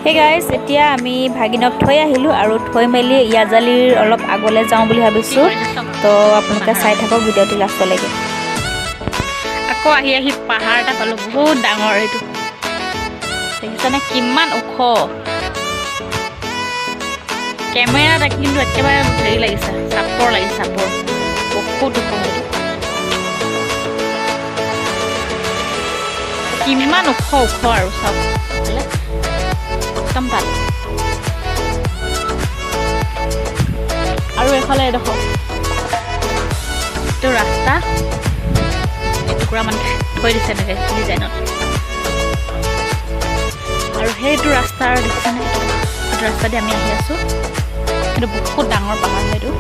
Hey guys, এতিয়া আমি ভাগিনক থৈ আহিলোঁ আৰু থৈ মেলি ইয়াজালিৰ অলপ আগলৈ যাওঁ বুলি ভাবিছোঁ। তো আপোনালোকে চাই থাকক ভিডিঅ'টো লাষ্টলৈকে। আকৌ আহি আহি পাহাৰ এটা পালোঁ, বহুত ডাঙৰ। এইটো দেখিছানে কিমান ওখ। কেমেৰাত কিন্তু একেবাৰে হেৰি লাগিছে, চাপৰ লাগিছে, চাপৰ বহুত ওখ। কিমান ওখ ওখ আৰু চব একদম ভাল। আৰু এইফালে এডোখৰ এইটো ৰাস্তা, এটুকুৰা মানে থৈ দিছে এনেকৈ ডিজাইনত। আৰু সেইটো ৰাস্তাৰ দেখিছেনে, সেইটো ৰাস্তা দি আমি আহি আছোঁ। কিন্তু বহুত ডাঙৰ পাহাৰ সেইটো।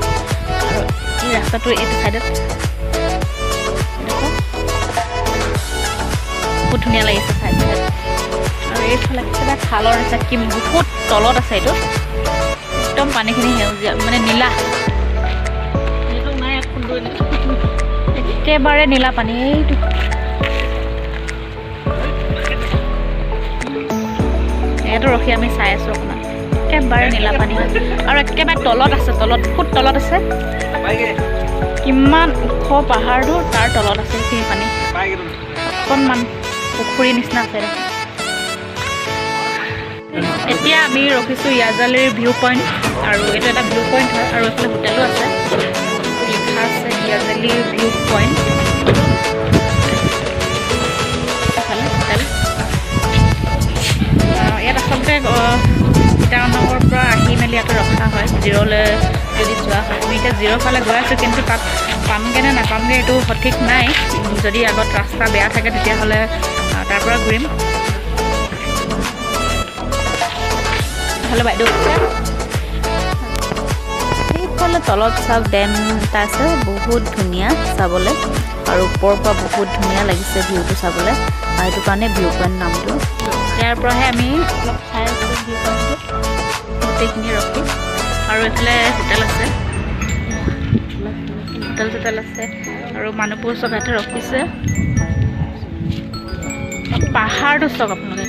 আৰু এই ৰাস্তাটো এইটো চাইডত বহুত ধুনীয়া লাগিছে চাইড চাইড। আৰু এইফালে কিবা খালৰ নিচিনা বহুত তলত আছে। এইটো একদম পানীখিনি সেউজীয়া, মানে নীলা, একেবাৰে নীলা পানী। এইটো ইয়াতো ৰখি আমি চাই আছোঁ অকণমান, একেবাৰে নীলা পানী। আৰু একেবাৰে তলত আছে, তলত বহুত তলত আছে। কিমান ওখ পাহাৰটো, তাৰ তলত আছে সেইখিনি পানী। অকণমান পুখুৰী নিচিনা আছে। এতিয়া আমি ৰখিছোঁ ইয়াজালিৰ ভিউ পইণ্ট, আৰু এইটো এটা ভিউ পইণ্ট হয়। আৰু এইফালে হোটেলো আছে, লিখা আছে ইয়াজালি ভিউ পইণ্ট। এইফালে হোটেল। ইয়াত আচলতে টাউনৰ পৰা আহি মেলি ইয়াতে ৰখা হয়, জিৰ'লৈ যদি যোৱা হয়। আমি এতিয়া জিৰ'ৰ ফালে গৈ আছোঁ, কিন্তু তাত পামগৈ নে নাপামগৈ এইটো সঠিক নাই। যদি আগত ৰাস্তা বেয়া থাকে তেতিয়াহ'লে তাৰ পৰা ঘূৰিম। হেল্ল' বাইদেউ, সেইফালে তলত চাওক ডেম এটা আছে, বহুত ধুনীয়া চাবলৈ। আৰু ওপৰৰ পৰা বহুত ধুনীয়া লাগিছে ভিউটো চাবলৈ, আৰু সেইটো কাৰণে ভিউ পইণ্ট নামটো। ইয়াৰ পৰাহে আমি অলপ চাই আছোঁ ভিউ পইণ্টটো, গোটেইখিনি ৰখি। আৰু এইফালে হোটেল আছে, হোটেল চোটেল আছে, আৰু মানুহবোৰ চব ইয়াতে ৰখিছে। পাহাৰটো চাওক আপোনালোকে।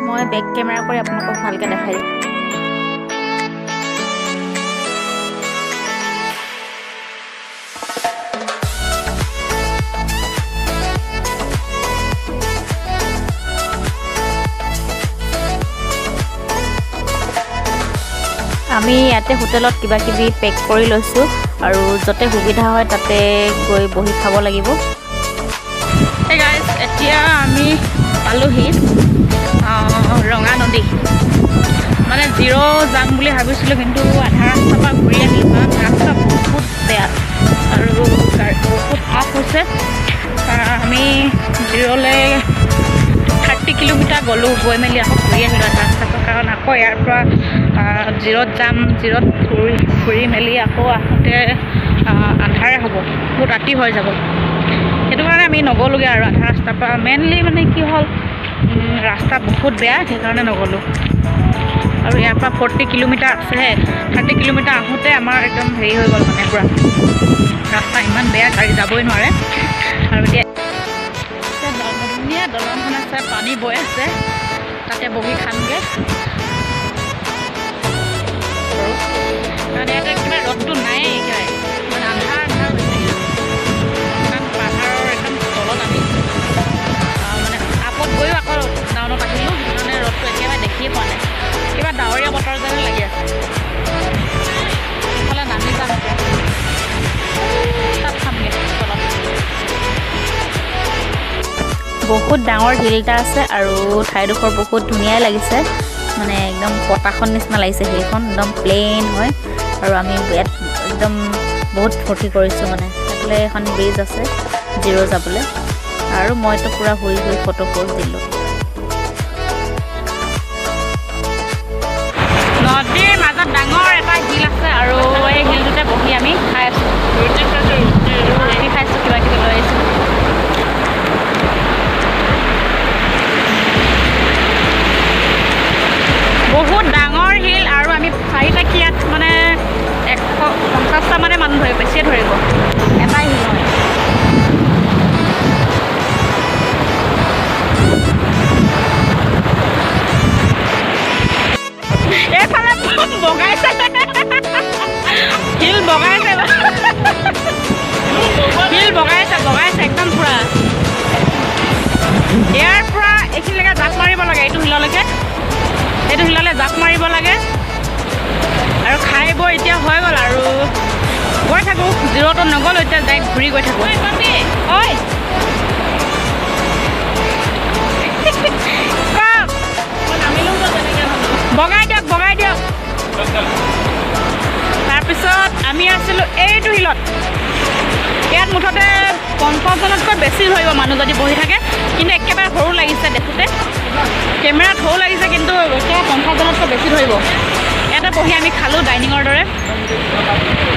মই বেক কেমেৰা কৰি আপোনালোকক ভালকৈ দেখাই দিম। আমি ইয়াতে হোটেলত কিবা কিবি পেক কৰি লৈছোঁ, আৰু য'তে সুবিধা হয় তাতে গৈ বহি খাব লাগিব। এই গাইজ, এতিয়া আমি পালোহি ৰঙা নদী। মানে জিৰ' যাম বুলি ভাবিছিলোঁ, কিন্তু আধা ৰাস্তাৰ পৰা ঘূৰি আহিলোঁ, কাৰণ ৰাস্তা বহুত বেয়া আৰু বহুত আপ হৈছে। আমি জিৰ'লৈ 30 কিলোমিটাৰ গ'লোঁ, গৈ মেলি আকৌ ঘূৰি আহিলোঁ আধা ৰাস্তাৰ পৰা। কাৰণ আকৌ ইয়াৰ পৰা জিৰ'ত যাম, জিৰ'ত ঘূৰি মেলি আকৌ আহোঁতে আন্ধাৰে হ'ব, বহুত ৰাতি হৈ যাব। সেইটো কাৰণে আমি নগ'লোগৈ আৰু আধা ৰাস্তাৰ পৰা। মেইনলি মানে কি হ'ল, ৰাস্তা বহুত বেয়া, সেইকাৰণে নগ'লোঁ। আৰু ইয়াৰ পৰা 40 কিলোমিটাৰ আছেহে, 30 কিলোমিটাৰ আহোঁতে আমাৰ একদম হেৰি হৈ গ'ল, মানে পূৰা ৰাস্তা ইমান বেয়া, গাড়ী যাবই নোৱাৰে। আৰু এতিয়া ধুনীয়া দলংখন আছে, পানী বৈ আছে, তাতে বহি খামগৈ। কাৰণ ইয়াতে কিবা ৰ'দটো নাই, একেবাৰে মানে আন্ধাৰ আন্ধাৰ হৈছে। কাৰণ পাহাৰৰ একদম তলত আমি মানে আপত গৈও আকৌ ডাউনত আহিলোঁ, সেইকাৰণে ৰ'দটো একেবাৰে দেখিয়ে পোৱা নাই। কিবা ডাৱৰীয়া বতৰ যেনে লাগি আছে। এইফালে নামি যাম এতিয়া, তাত খামগৈ তলত। বহুত ডাঙৰ হিল এটা আছে, আৰু ঠাইডোখৰ বহুত ধুনীয়াই লাগিছে। মানে একদম পতাখন নিচিনা লাগিছে, হিলখন একদম প্লেইন হয়। আৰু আমি ইয়াত একদম বহুত ফূৰ্তি কৰিছোঁ। মানে সেইফালে এখন ব্ৰিজ আছে জিৰ' যাবলৈ, আৰু মইতো পূৰা শুই শুই ফটো প'ষ্ট দিলোঁ। নদীৰ মাজত ডাঙৰ এটা হিল আছে, আৰু এই হিলটোতে বহি আমি খাই আছোঁ, ৰুটি খাইছোঁ, কিবা কিবি লৈ আহিছোঁ। বহুত ডাঙৰ হিল, আৰু আমি 4টা ইয়াত মানে 150টা মানে মানুহ ধৰিব, বেছিয়ে ধৰিব, এটাই হিল হয়। বগাইছে শিল বগাইছে বগাইছে একদম পুৰা ইয়াৰ পৰা এইখিনিলৈকে জাপ মাৰিব লাগে এইটো শিললৈকে এইটো শিললৈ জাপ মাৰিব লাগে আৰু খাই বৈ এতিয়া হৈ গ'ল আৰু গৈ থাকোঁ জিৰ'টো নগ'লোঁ এতিয়া ডাইৰেক্ট ঘূৰি গৈ থাকোঁ ঐ বগাই দিয়ক তাৰপিছত আমি আছিলোঁ এইটো শিলত ইয়াত মুঠতে 50জনতকৈ বেছি ধৰিব মানুহ যদি বহি থাকে কিন্তু একেবাৰে সৰু লাগিছে দেখোঁতে কেমেৰাত সৰু লাগিছে কিন্তু একেবাৰে 50জনতকৈ বেছি ধৰিব ইয়াতে বহি আমি খালোঁ ডাইনিঙৰ দৰে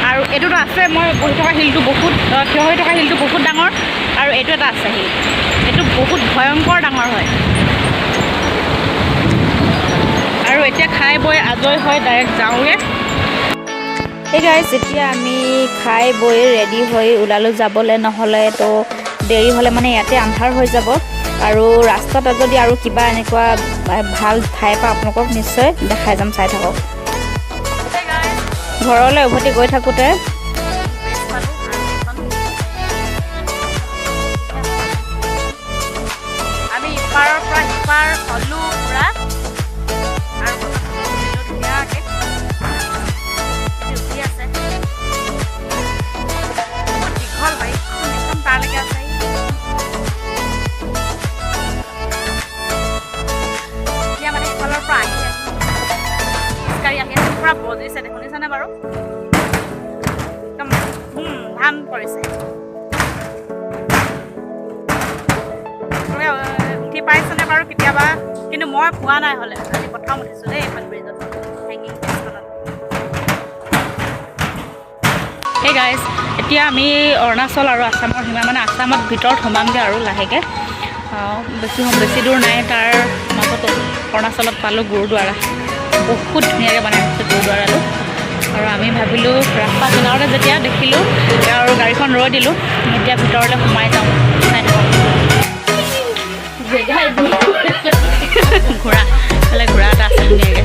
আৰু এইটোতো আছে মই বহি থকা শিলটো বহুত থিয় হৈ থকা শিলটো বহুত ডাঙৰ আৰু এইটো এটা আছে শিল এইটো বহুত ভয়ংকৰ ডাঙৰ হয় আৰু এতিয়া খাই বৈ আজৰি হৈ ডাইৰেক্ট যাওঁগৈ এই গাইজ এতিয়া আমি খাই বৈ ৰেডি হৈ ওলালোঁ যাবলৈ নহ'লে তো দেৰি হ'লে মানে ইয়াতে আন্ধাৰ হৈ যাব আৰু ৰাস্তাত যদি আৰু কিবা এনেকুৱা ভাল ঠাই পাওঁ আপোনালোকক নিশ্চয় দেখাই যাম চাই থাকক ঘৰলৈ উভতি গৈ থাকোঁতে আমি ইপাৰৰ পৰা সিপাৰ হ'লোঁ পুৰা পুৰা বজিছে শুনিছানে বাৰু একদম ধাম কৰিছে উঠি পাইছেনে বাৰু কেতিয়াবা কিন্তু মই পোৱা নাই হ'লে আজি প্ৰথম উঠিছোঁ দেই এইখন ব্ৰিজত হেঙিং ব্ৰিজখনত এই গাইজ এতিয়া আমি অৰুণাচল আৰু আছামৰ সীমা মানে আছামত ভিতৰত সোমামগৈ আৰু লাহেকৈ বেছি দূৰ নাই তাৰ মাজতে অৰুণাচলত পালোঁ গুৰুদ্বাৰা বহুত ধুনীয়াকৈ বনাই দিছে গুৰুদ্বাৰাটো আৰু আমি ভাবিলোঁ ৰাস্তা কিনাৰতে যেতিয়া দেখিলোঁ আৰু গাড়ীখন ৰৈ দিলোঁ এতিয়া ভিতৰলৈ সোমাই যাওঁ চাই থাকক ঘোঁৰা এইফালে ঘোঁৰা এটা আছে ধুনীয়াকৈ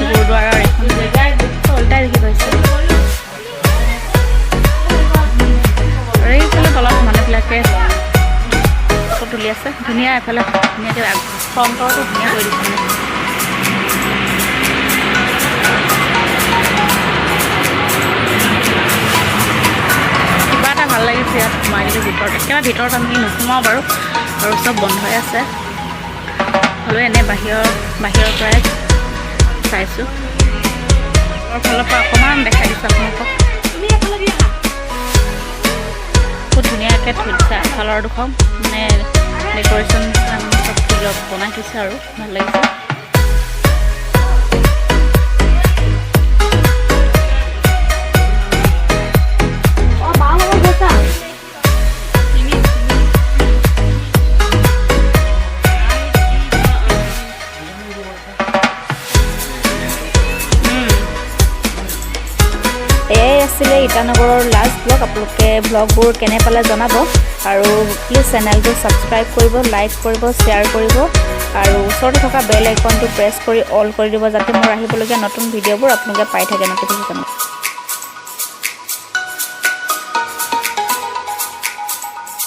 গুৰুদ্বাৰৰ এখন উল্টাই দেখি পাইছোঁ আৰু এইফালে তলত মানুহবিলাকে ফটো তুলি আছে ধুনীয়া এফালে ধুনীয়াকৈ ফ্ৰণ্টৰটো ধুনীয়া কৰি দিছে মানে কিবা এটা ভাল লাগিছে ইয়াত সোমাই দিলোঁ ভিতৰত একেবাৰে ভিতৰত আমি নোসোমাওঁ বাৰু আৰু চব বন্ধ হৈ আছে হ'লেও এনেই বাহিৰৰ পৰাই চাইছোঁ ফালৰ পৰা অকণমান দেখাই দিছোঁ আপোনালোকক বহুত ধুনীয়াকৈ থৈ দিছে আগফালৰ দুখন মানে ডেক'ৰেশ্যন চব ফুলত বনাই থৈছে আৰু ভাল লাগিছে এয়াই আছিলে ইটানগৰৰ লাষ্ট ব্লগ আপোনালোকে ব্লগবোৰ কেনে পালে জনাব আৰু প্লিজ চেনেলটো ছাবস্ক্ৰাইব কৰিব লাইক কৰিব শ্বেয়াৰ কৰিব আৰু ওচৰতে থকা বেল আইকনটো প্ৰেছ কৰি অল কৰি দিব যাতে মোৰ আহিবলগীয়া নতুন ভিডিঅ'বোৰ আপোনালোকে পাই থাকে ন'টিফিকেশ্যনত